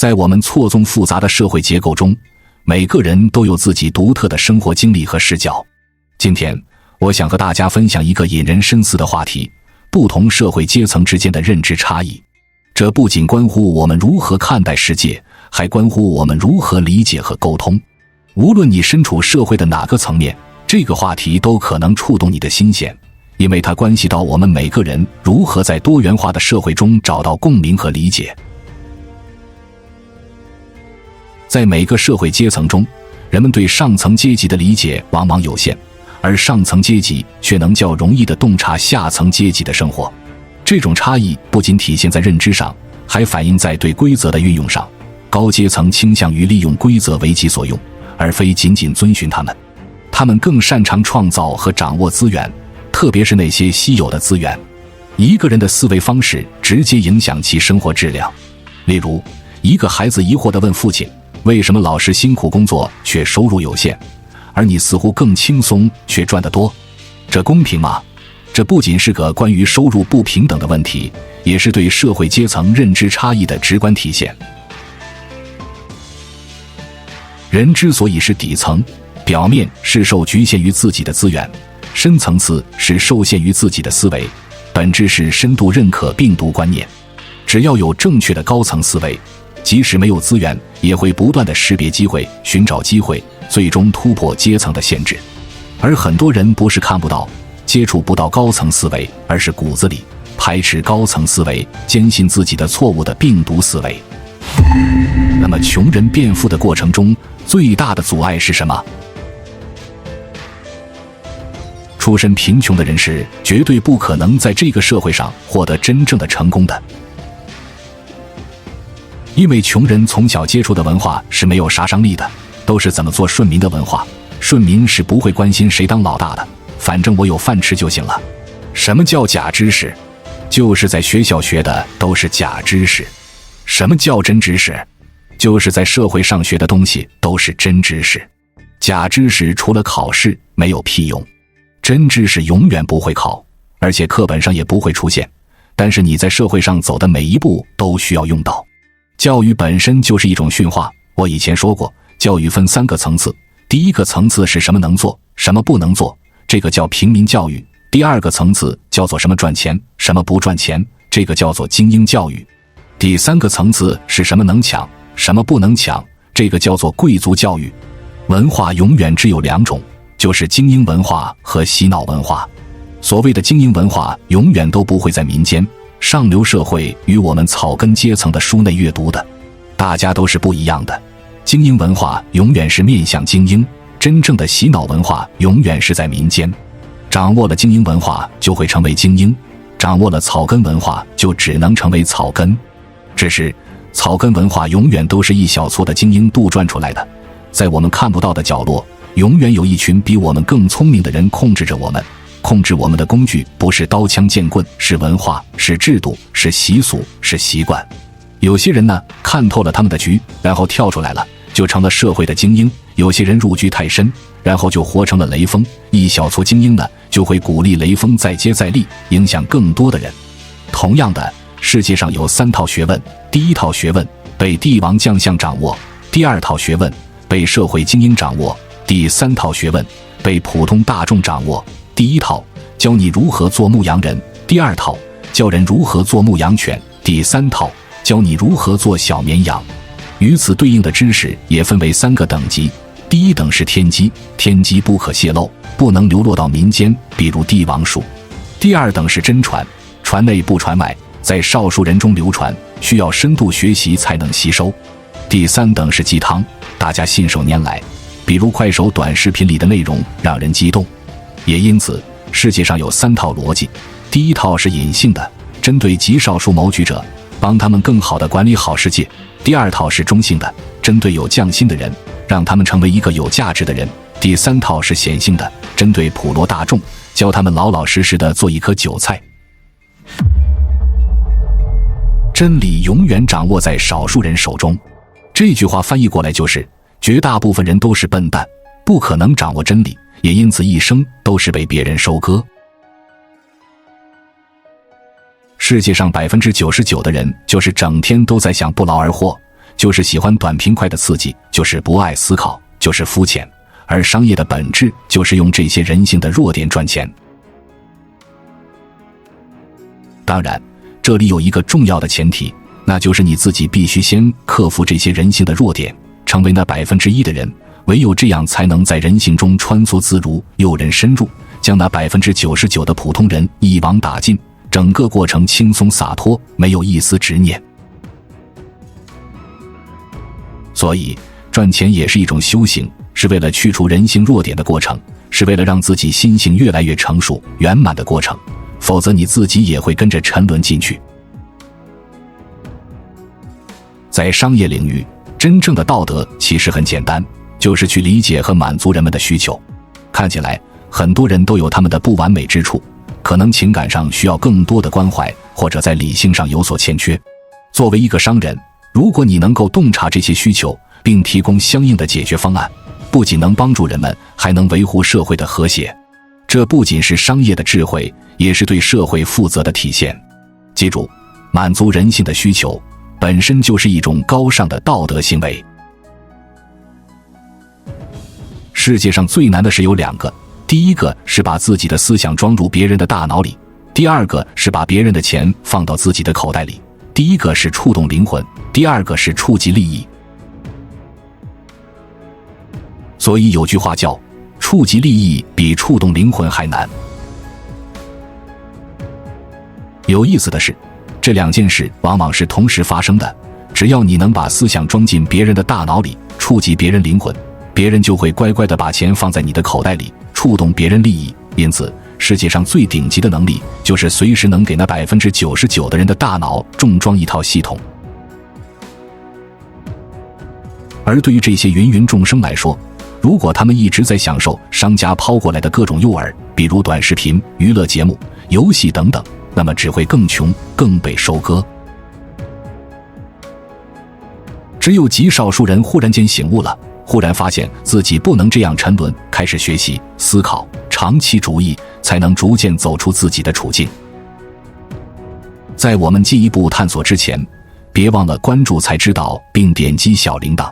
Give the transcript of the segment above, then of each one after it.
在我们错综复杂的社会结构中，每个人都有自己独特的生活经历和视角。今天，我想和大家分享一个引人深思的话题：不同社会阶层之间的认知差异。这不仅关乎我们如何看待世界，还关乎我们如何理解和沟通。无论你身处社会的哪个层面，这个话题都可能触动你的心弦，因为它关系到我们每个人如何在多元化的社会中找到共鸣和理解。在每个社会阶层中，人们对上层阶级的理解往往有限，而上层阶级却能较容易地洞察下层阶级的生活。这种差异不仅体现在认知上，还反映在对规则的运用上。高阶层倾向于利用规则为其所用，而非仅仅遵循它们。他们更擅长创造和掌握资源，特别是那些稀有的资源。一个人的思维方式直接影响其生活质量。例如，一个孩子疑惑地问父亲，为什么老是辛苦工作却收入有限，而你似乎更轻松却赚得多？这公平吗？这不仅是个关于收入不平等的问题，也是对社会阶层认知差异的直观体现。人之所以是底层，表面是受局限于自己的资源，深层次是受限于自己的思维，本质是深度认可病毒观念。只要有正确的高层思维，即使没有资源，也会不断地识别机会，寻找机会，最终突破阶层的限制。而很多人不是看不到、接触不到高层思维，而是骨子里排斥高层思维，坚信自己的错误的病毒思维。那么穷人变富的过程中，最大的阻碍是什么？出身贫穷的人是绝对不可能在这个社会上获得真正的成功的。因为穷人从小接触的文化是没有杀伤力的，都是怎么做顺民的文化。顺民是不会关心谁当老大的，反正我有饭吃就行了。什么叫假知识？就是在学校学的都是假知识。什么叫真知识？就是在社会上学的东西都是真知识。假知识除了考试没有屁用，真知识永远不会考，而且课本上也不会出现，但是你在社会上走的每一步都需要用到。教育本身就是一种驯化，我以前说过，教育分3个层次。第一个层次是什么能做，什么不能做，这个叫平民教育。第二个层次叫做什么赚钱，什么不赚钱，这个叫做精英教育。第3个层次是什么能抢，什么不能抢，这个叫做贵族教育。文化永远只有2种，就是精英文化和洗脑文化。所谓的精英文化永远都不会在民间上流社会与我们草根阶层的书内阅读的，大家都是不一样的。精英文化永远是面向精英，真正的洗脑文化永远是在民间。掌握了精英文化就会成为精英，掌握了草根文化就只能成为草根。只是草根文化永远都是一小撮的精英杜撰出来的，在我们看不到的角落，永远有一群比我们更聪明的人控制着我们。控制我们的工具不是刀枪剑棍，是文化，是制度，是习俗，是习惯。有些人呢，看透了他们的局，然后跳出来了，就成了社会的精英。有些人入局太深，然后就活成了雷锋。一小撮精英呢，就会鼓励雷锋再接再厉，影响更多的人。同样的，世界上有3套学问，第一套学问被帝王将相掌握，第2套学问被社会精英掌握，第3套学问被普通大众掌握。第一套教你如何做牧羊人，第2套教人如何做牧羊犬，第3套教你如何做小绵羊。与此对应的知识也分为3个等级。第1等是天机，天机不可泄露，不能流落到民间，比如帝王术。第2等是真传，传内不传外，在少数人中流传，需要深度学习才能吸收。第3等是鸡汤，大家信手拈来，比如快手短视频里的内容让人激动。也因此，世界上有3套逻辑。第1套是隐性的，针对极少数谋局者，帮他们更好地管理好世界。第2套是中性的，针对有匠心的人，让他们成为一个有价值的人。第3套是显性的，针对普罗大众，教他们老老实实地做一颗韭菜。真理永远掌握在少数人手中。这句话翻译过来就是，绝大部分人都是笨蛋，不可能掌握真理，也因此一生都是被别人收割。世界上99%的人就是整天都在想不劳而获，就是喜欢短平快的刺激，就是不爱思考，就是肤浅。而商业的本质就是用这些人性的弱点赚钱。当然，这里有一个重要的前提，那就是你自己必须先克服这些人性的弱点，成为那1%的人，唯有这样才能在人性中穿梭自如，诱人深入，将那99%的普通人一网打尽，整个过程轻松洒脱，没有一丝执念。所以赚钱也是一种修行，是为了去除人性弱点的过程，是为了让自己心性越来越成熟圆满的过程，否则你自己也会跟着沉沦进去。在商业领域，真正的道德其实很简单，就是去理解和满足人们的需求。看起来很多人都有他们的不完美之处，可能情感上需要更多的关怀，或者在理性上有所欠缺。作为一个商人，如果你能够洞察这些需求，并提供相应的解决方案，不仅能帮助人们，还能维护社会的和谐。这不仅是商业的智慧，也是对社会负责的体现。记住，满足人性的需求本身就是一种高尚的道德行为。世界上最难的事有2个，第一个是把自己的思想装入别人的大脑里，第二个是把别人的钱放到自己的口袋里。第一个是触动灵魂，第二个是触及利益。所以有句话叫触及利益比触动灵魂还难。有意思的是，这2件事往往是同时发生的，只要你能把思想装进别人的大脑里，触及别人灵魂，别人就会乖乖地把钱放在你的口袋里，触动别人利益。因此世界上最顶级的能力，就是随时能给那99%的人的大脑重装一套系统。而对于这些芸芸众生来说，如果他们一直在享受商家抛过来的各种诱饵，比如短视频、娱乐节目、游戏等等，那么只会更穷，更被收割。只有极少数人忽然间醒悟了，忽然发现自己不能这样沉沦，开始学习、思考、长期主义，才能逐渐走出自己的处境。在我们进一步探索之前，别忘了关注才知道，并点击小铃铛。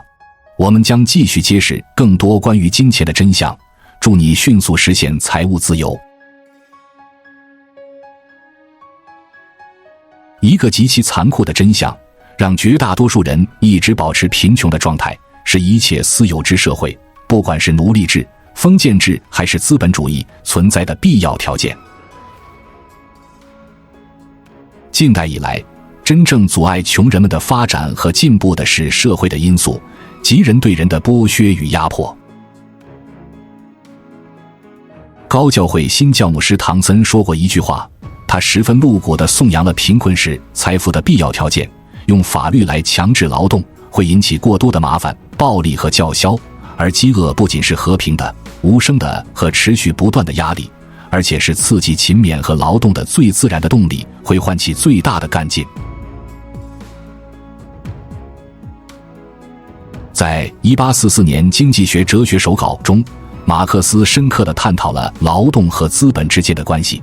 我们将继续揭示更多关于金钱的真相，祝你迅速实现财务自由。一个极其残酷的真相，让绝大多数人一直保持贫穷的状态，是一切私有制社会，不管是奴隶制、封建制还是资本主义，存在的必要条件。近代以来，真正阻碍穷人们的发展和进步的是社会的因素，即人对人的剥削与压迫。高教会新教牧师唐森说过一句话，他十分露骨地颂扬了贫困是财富的必要条件，用法律来强制劳动会引起过多的麻烦、暴力和叫嚣，而饥饿不仅是和平的、无声的和持续不断的压力，而且是刺激勤勉和劳动的最自然的动力，会唤起最大的干劲。在1844年经济学哲学手稿中，马克思深刻地探讨了劳动和资本之间的关系。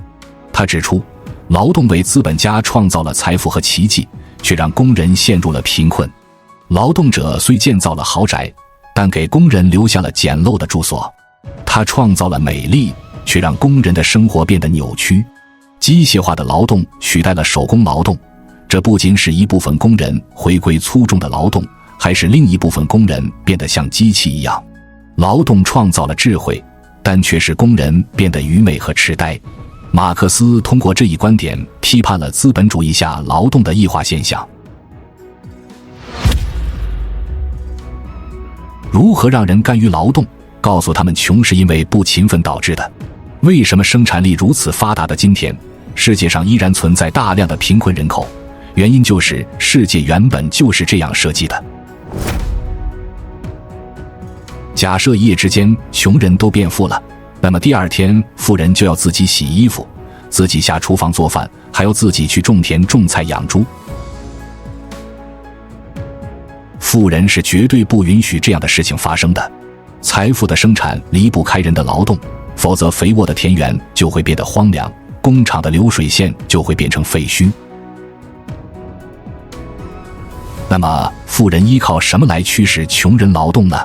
他指出，劳动为资本家创造了财富和奇迹，却让工人陷入了贫困。劳动者虽建造了豪宅，但给工人留下了简陋的住所。他创造了美丽，却让工人的生活变得扭曲。机械化的劳动取代了手工劳动，这不仅使一部分工人回归粗重的劳动，还使另一部分工人变得像机器一样。劳动创造了智慧，但却使工人变得愚昧和痴呆。马克思通过这一观点批判了资本主义下劳动的异化现象。如何让人甘于劳动？告诉他们穷是因为不勤奋导致的。为什么生产力如此发达的今天，世界上依然存在大量的贫困人口？原因就是世界原本就是这样设计的。假设一夜之间穷人都变富了，那么第二天富人就要自己洗衣服，自己下厨房做饭，还要自己去种田种菜养猪。富人是绝对不允许这样的事情发生的。财富的生产离不开人的劳动，否则肥沃的田园就会变得荒凉，工厂的流水线就会变成废墟。那么富人依靠什么来驱使穷人劳动呢？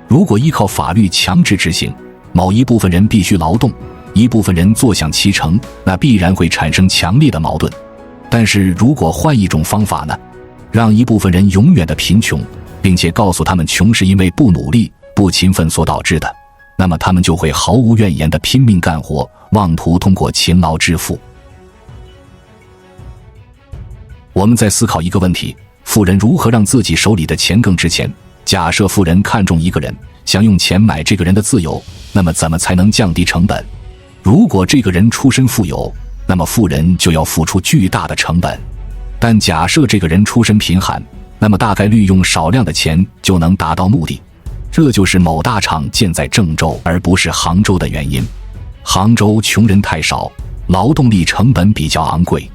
如果依靠法律强制执行，某一部分人必须劳动，一部分人坐享其成，那必然会产生强烈的矛盾。但是如果换一种方法呢？让一部分人永远的贫穷，并且告诉他们穷是因为不努力、不勤奋所导致的，那么他们就会毫无怨言地拼命干活，妄图通过勤劳致富。我们在思考一个问题：富人如何让自己手里的钱更值钱？假设富人看中一个人，想用钱买这个人的自由，那么怎么才能降低成本？如果这个人出身富有，那么富人就要付出巨大的成本。但假设这个人出身贫寒，那么大概率用少量的钱就能达到目的。这就是某大厂建在郑州而不是杭州的原因。杭州穷人太少，劳动力成本比较昂贵。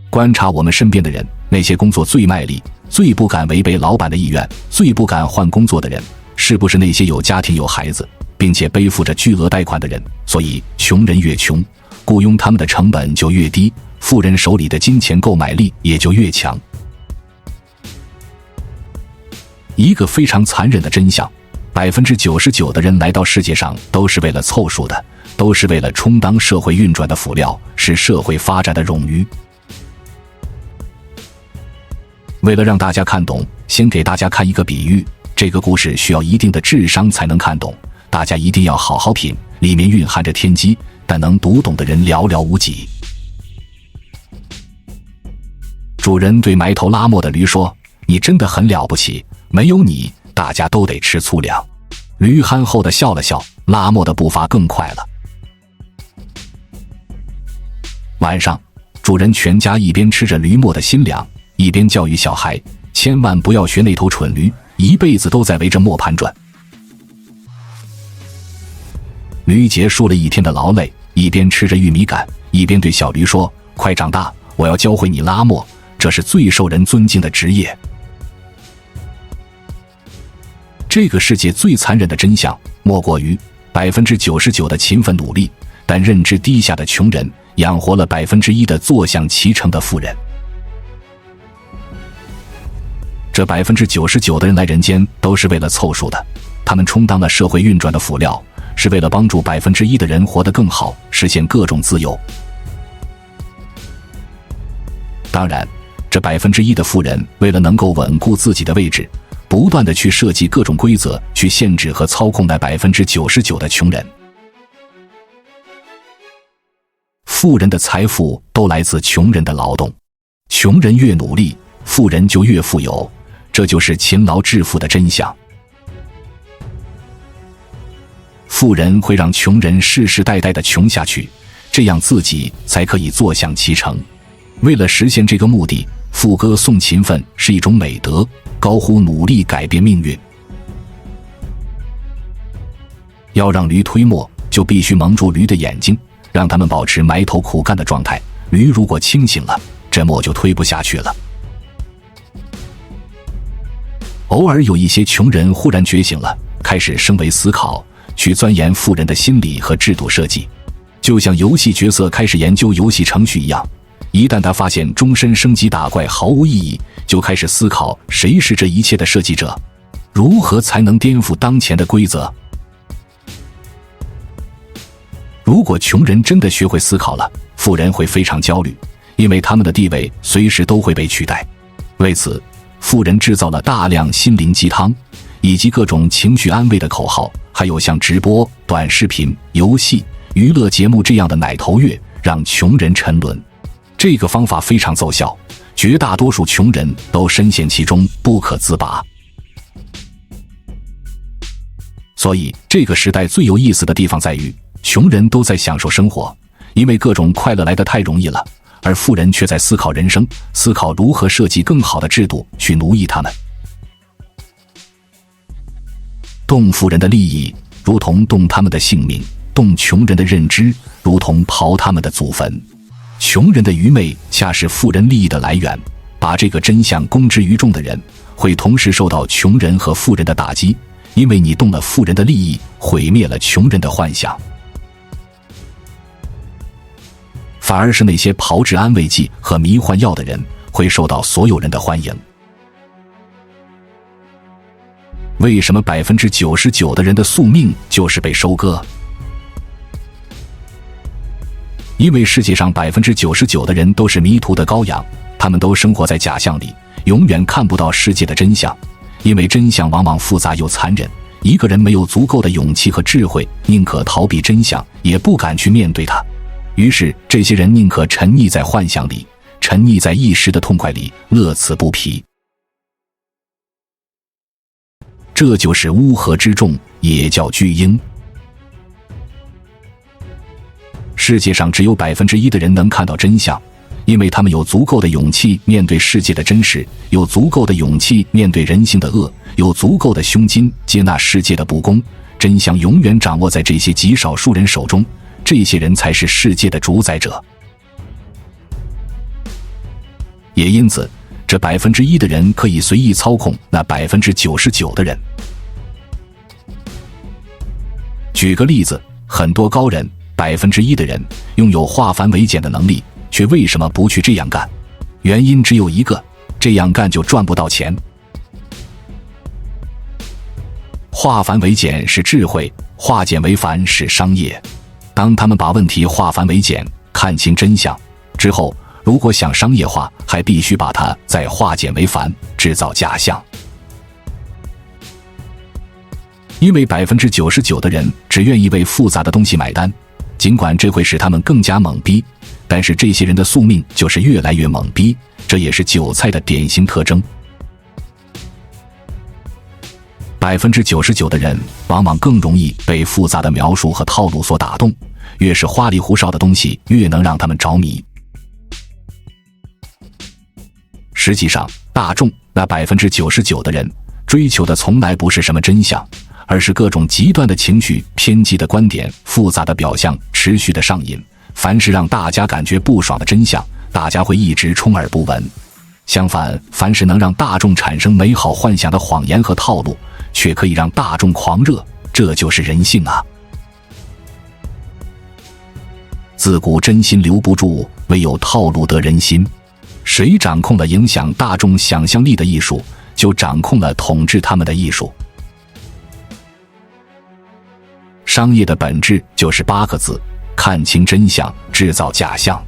观察我们身边的人，那些工作最卖力、最不敢违背老板的意愿、最不敢换工作的人，是不是那些有家庭有孩子，并且背负着巨额贷款的人？所以穷人越穷，雇佣他们的成本就越低，富人手里的金钱购买力也就越强。一个非常残忍的真相，99%的人来到世界上都是为了凑数的，都是为了充当社会运转的辅料，是社会发展的冗余。为了让大家看懂，先给大家看一个比喻，这个故事需要一定的智商才能看懂，大家一定要好好品，里面蕴含着天机，但能读懂的人寥寥无几。主人对埋头拉磨的驴说：“你真的很了不起，没有你，大家都得吃粗粮。”驴憨厚地笑了笑，拉磨的步伐更快了。晚上，主人全家一边吃着驴磨的新粮，一边教育小孩，千万不要学那头蠢驴，一辈子都在围着磨盘转。驴结束了一天的劳累，一边吃着玉米杆，一边对小驴说：“快长大，我要教会你拉磨，这是最受人尊敬的职业。”这个世界最残忍的真相，莫过于99%的勤奋努力，但认知低下的穷人，养活了1%的坐享其成的富人。这99%的人来人间都是为了凑数的，他们充当了社会运转的辅料，是为了帮助1%的人活得更好，实现各种自由。当然，这1%的富人为了能够稳固自己的位置，不断地去设计各种规则，去限制和操控那99%的穷人。富人的财富都来自穷人的劳动，穷人越努力，富人就越富有，这就是勤劳致富的真相。富人会让穷人世世代代的穷下去，这样自己才可以坐享其成。为了实现这个目的，富歌颂勤奋是一种美德，高呼努力改变命运。要让驴推磨，就必须蒙住驴的眼睛，让他们保持埋头苦干的状态。驴如果清醒了，这磨就推不下去了。偶尔有一些穷人忽然觉醒了，开始升维思考，去钻研富人的心理和制度设计，就像游戏角色开始研究游戏程序一样。一旦他发现终身升级打怪毫无意义，就开始思考谁是这一切的设计者，如何才能颠覆当前的规则。如果穷人真的学会思考了，富人会非常焦虑，因为他们的地位随时都会被取代。为此，富人制造了大量心灵鸡汤，以及各种情绪安慰的口号，还有像直播、短视频、游戏、娱乐节目这样的奶头乐，让穷人沉沦。这个方法非常奏效，绝大多数穷人都深陷其中，不可自拔。所以，这个时代最有意思的地方在于，穷人都在享受生活，因为各种快乐来得太容易了，而富人却在思考人生，思考如何设计更好的制度去奴役他们。动富人的利益，如同动他们的性命；动穷人的认知，如同刨他们的祖坟。穷人的愚昧恰是富人利益的来源，把这个真相公之于众的人，会同时受到穷人和富人的打击，因为你动了富人的利益，毁灭了穷人的幻想。反而是那些炮制安慰剂和迷幻药的人，会受到所有人的欢迎。为什么99%的人的宿命就是被收割？因为世界上99%的人都是迷途的羔羊，他们都生活在假象里，永远看不到世界的真相。因为真相往往复杂又残忍，一个人没有足够的勇气和智慧，宁可逃避真相，也不敢去面对它。于是这些人宁可沉溺在幻想里，沉溺在一时的痛快里，乐此不疲。这就是乌合之众，也叫巨婴。世界上只有1%的人能看到真相，因为他们有足够的勇气面对世界的真实，有足够的勇气面对人性的恶，有足够的胸襟接纳世界的不公。真相永远掌握在这些极少数人手中，这些人才是世界的主宰者。也因此，这1%的人可以随意操控那99%的人。举个例子，很多高人1%的人拥有化繁为简的能力，却为什么不去这样干？原因只有一个，这样干就赚不到钱。化繁为简是智慧，化简为繁是商业。当他们把问题化繁为简，看清真相之后，如果想商业化，还必须把它再化简为繁，制造假象。因为99%的人只愿意为复杂的东西买单，尽管这会使他们更加懵逼，但是这些人的宿命就是越来越懵逼，这也是韭菜的典型特征。99%的人往往更容易被复杂的描述和套路所打动，越是花里胡哨的东西，越能让他们着迷。实际上，大众那99%的人追求的从来不是什么真相，而是各种极端的情绪、偏激的观点、复杂的表象持续的上瘾。凡是让大家感觉不爽的真相，大家会一直充耳不闻。相反，凡是能让大众产生美好幻想的谎言和套路，却可以让大众狂热，这就是人性啊！自古真心留不住，唯有套路得人心。谁掌控了影响大众想象力的艺术，就掌控了统治他们的艺术。商业的本质就是8个字：看清真相，制造假象。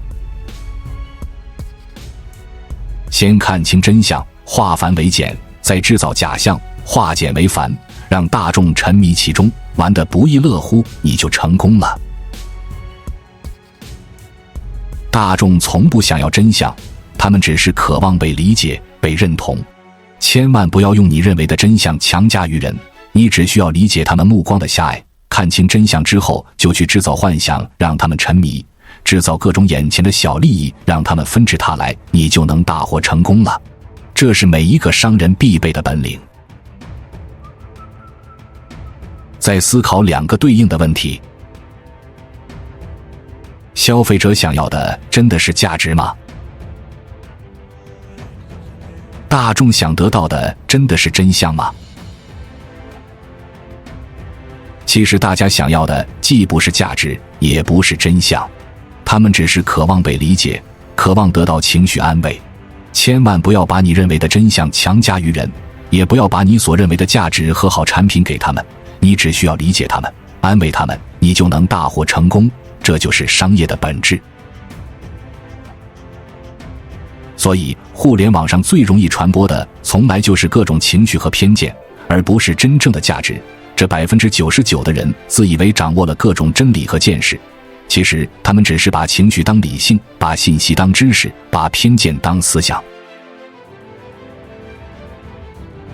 先看清真相，化繁为简，再制造假象，化简为繁，让大众沉迷其中，玩得不亦乐乎，你就成功了。大众从不想要真相，他们只是渴望被理解、被认同。千万不要用你认为的真相强加于人，你只需要理解他们目光的狭隘，看清真相之后，就去制造幻想，让他们沉迷，制造各种眼前的小利益，让他们纷至沓来，你就能大获成功了。这是每一个商人必备的本领。再思考2个对应的问题：消费者想要的真的是价值吗？大众想得到的真的是真相吗？其实大家想要的既不是价值，也不是真相，他们只是渴望被理解，渴望得到情绪安慰。千万不要把你认为的真相强加于人，也不要把你所认为的价值和好产品给他们，你只需要理解他们，安慰他们，你就能大获成功。这就是商业的本质。所以互联网上最容易传播的从来就是各种情绪和偏见，而不是真正的价值。这99%的人自以为掌握了各种真理和见识，其实他们只是把情绪当理性，把信息当知识，把偏见当思想。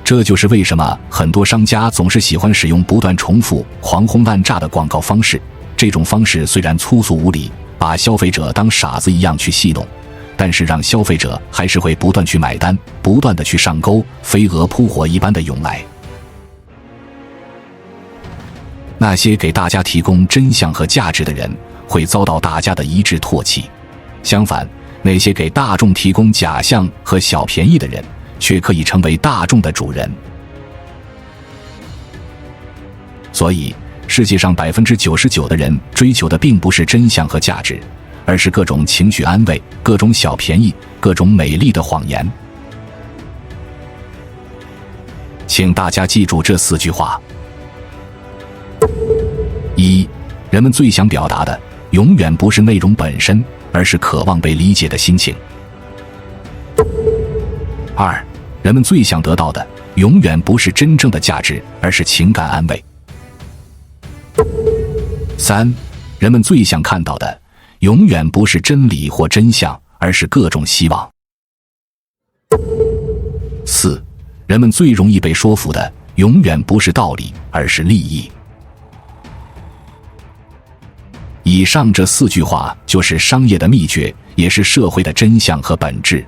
这就是为什么很多商家总是喜欢使用不断重复、狂轰滥炸的广告方式。这种方式虽然粗俗无礼，把消费者当傻子一样去戏弄，但是让消费者还是会不断去买单，不断的去上钩，飞蛾扑火一般的涌来。那些给大家提供真相和价值的人会遭到大家的一致唾弃，相反，那些给大众提供假象和小便宜的人却可以成为大众的主人。所以世界上99%的人追求的并不是真相和价值，而是各种情绪安慰、各种小便宜、各种美丽的谎言。请大家记住这4句话。1. 人们最想表达的永远不是内容本身，而是渴望被理解的心情。2. 人们最想得到的永远不是真正的价值，而是情感安慰。3. 人们最想看到的永远不是真理或真相，而是各种希望。4. 人们最容易被说服的永远不是道理，而是利益。以上这4句话就是商业的秘诀，也是社会的真相和本质。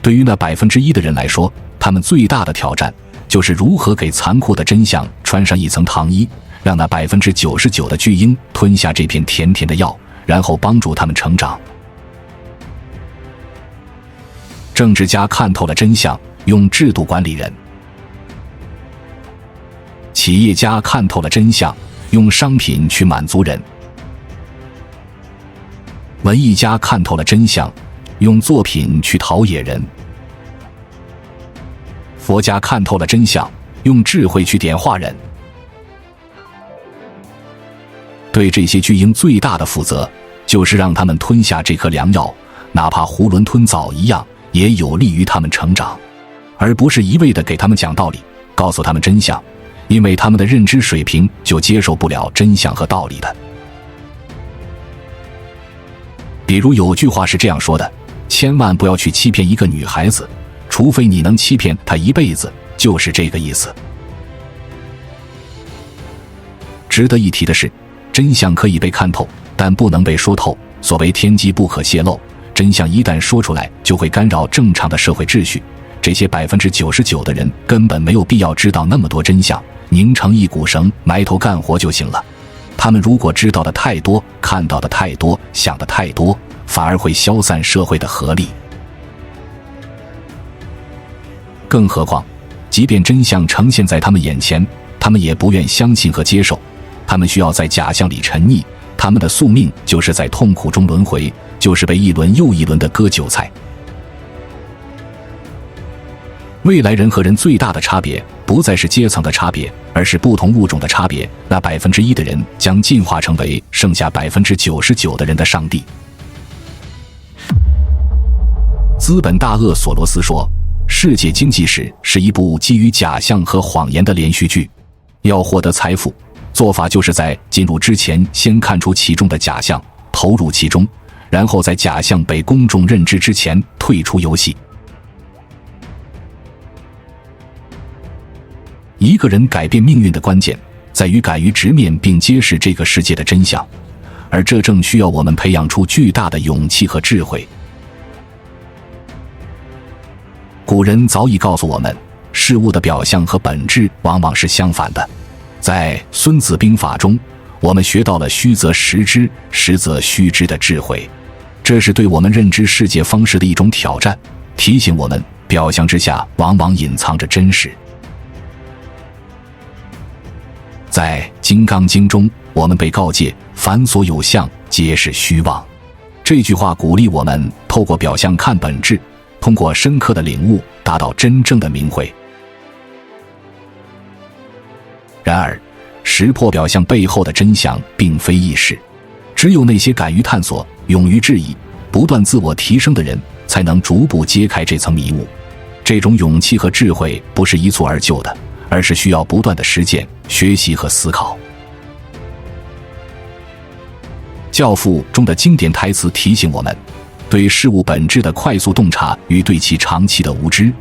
对于那1%的人来说，他们最大的挑战就是如何给残酷的真相穿上一层糖衣，让那99%的巨婴吞下这片甜甜的药，然后帮助他们成长。政治家看透了真相，用制度管理人；企业家看透了真相，用商品去满足人；文艺家看透了真相，用作品去陶冶人；佛家看透了真相，用智慧去点化人。对这些巨婴最大的负责，就是让他们吞下这颗良药，哪怕囫囵吞枣一样，也有利于他们成长，而不是一味地给他们讲道理，告诉他们真相，因为他们的认知水平就接受不了真相和道理的。比如有句话是这样说的：千万不要去欺骗一个女孩子，除非你能欺骗她一辈子，就是这个意思。值得一提的是，真相可以被看透，但不能被说透。所谓天机不可泄露，真相一旦说出来，就会干扰正常的社会秩序。这些99%的人根本没有必要知道那么多真相，拧成一股绳，埋头干活就行了。他们如果知道的太多，看到的太多，想的太多，反而会消散社会的合力。更何况，即便真相呈现在他们眼前，他们也不愿相信和接受，他们需要在假象里沉溺，他们的宿命就是在痛苦中轮回，就是被一轮又一轮的割韭菜。未来人和人最大的差别不再是阶层的差别，而是不同物种的差别。那1%的人将进化成为剩下99%的人的上帝。资本大鳄索罗斯说，世界经济史是一部基于假象和谎言的连续剧。要获得财富，做法就是在进入之前先看出其中的假象，投入其中，然后在假象被公众认知之前退出游戏。一个人改变命运的关键，在于敢于直面并揭示这个世界的真相，而这正需要我们培养出巨大的勇气和智慧。古人早已告诉我们，事物的表象和本质往往是相反的。在《孙子兵法》中，我们学到了虚则实之，实则虚之的智慧，这是对我们认知世界方式的一种挑战，提醒我们表象之下往往隐藏着真实。在《金刚经》中，我们被告诫凡所有相，皆是虚妄。这句话鼓励我们透过表象看本质，通过深刻的领悟达到真正的明慧。然而，识破表象背后的真相并非易事，只有那些敢于探索、勇于质疑、不断自我提升的人，才能逐步揭开这层迷雾。这种勇气和智慧不是一蹴而就的，而是需要不断的实践、学习和思考。教父中的经典台词提醒我们，对事物本质的快速洞察与对其长期的无知，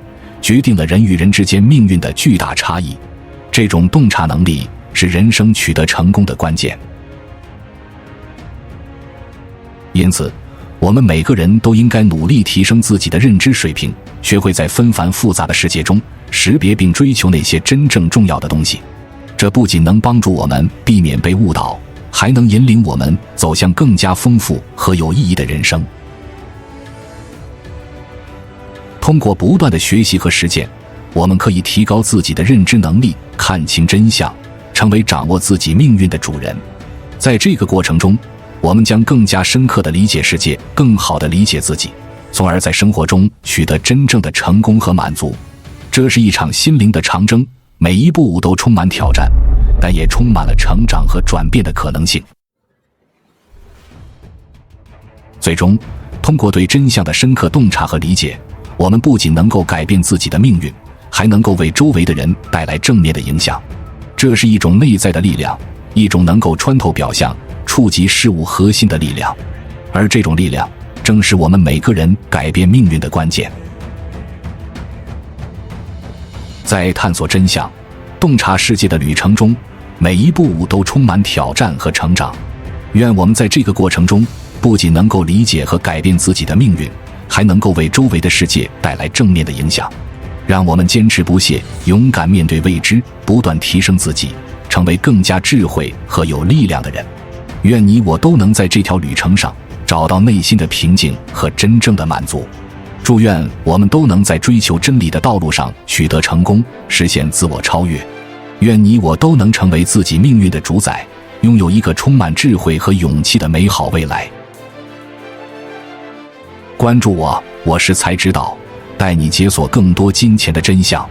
决定了人与人之间命运的巨大差异。这种洞察能力是人生取得成功的关键。因此，我们每个人都应该努力提升自己的认知水平，学会在纷繁复杂的世界中识别并追求那些真正重要的东西。这不仅能帮助我们避免被误导，还能引领我们走向更加丰富和有意义的人生。通过不断的学习和实践，我们可以提高自己的认知能力，看清真相，成为掌握自己命运的主人。在这个过程中，我们将更加深刻地理解世界，更好地理解自己，从而在生活中取得真正的成功和满足。这是一场心灵的长征，每一步都充满挑战，但也充满了成长和转变的可能性。最终，通过对真相的深刻洞察和理解，我们不仅能够改变自己的命运，还能够为周围的人带来正面的影响。这是一种内在的力量，一种能够穿透表象、触及事物核心的力量，而这种力量正是我们每个人改变命运的关键。在探索真相、洞察世界的旅程中，每一步都充满挑战和成长。愿我们在这个过程中，不仅能够理解和改变自己的命运，还能够为周围的世界带来正面的影响。让我们坚持不懈，勇敢面对未知，不断提升自己，成为更加智慧和有力量的人。愿你我都能在这条旅程上找到内心的平静和真正的满足。祝愿我们都能在追求真理的道路上取得成功，实现自我超越。愿你我都能成为自己命运的主宰，拥有一个充满智慧和勇气的美好未来。关注我，我是才知道，带你解锁更多金钱的真相。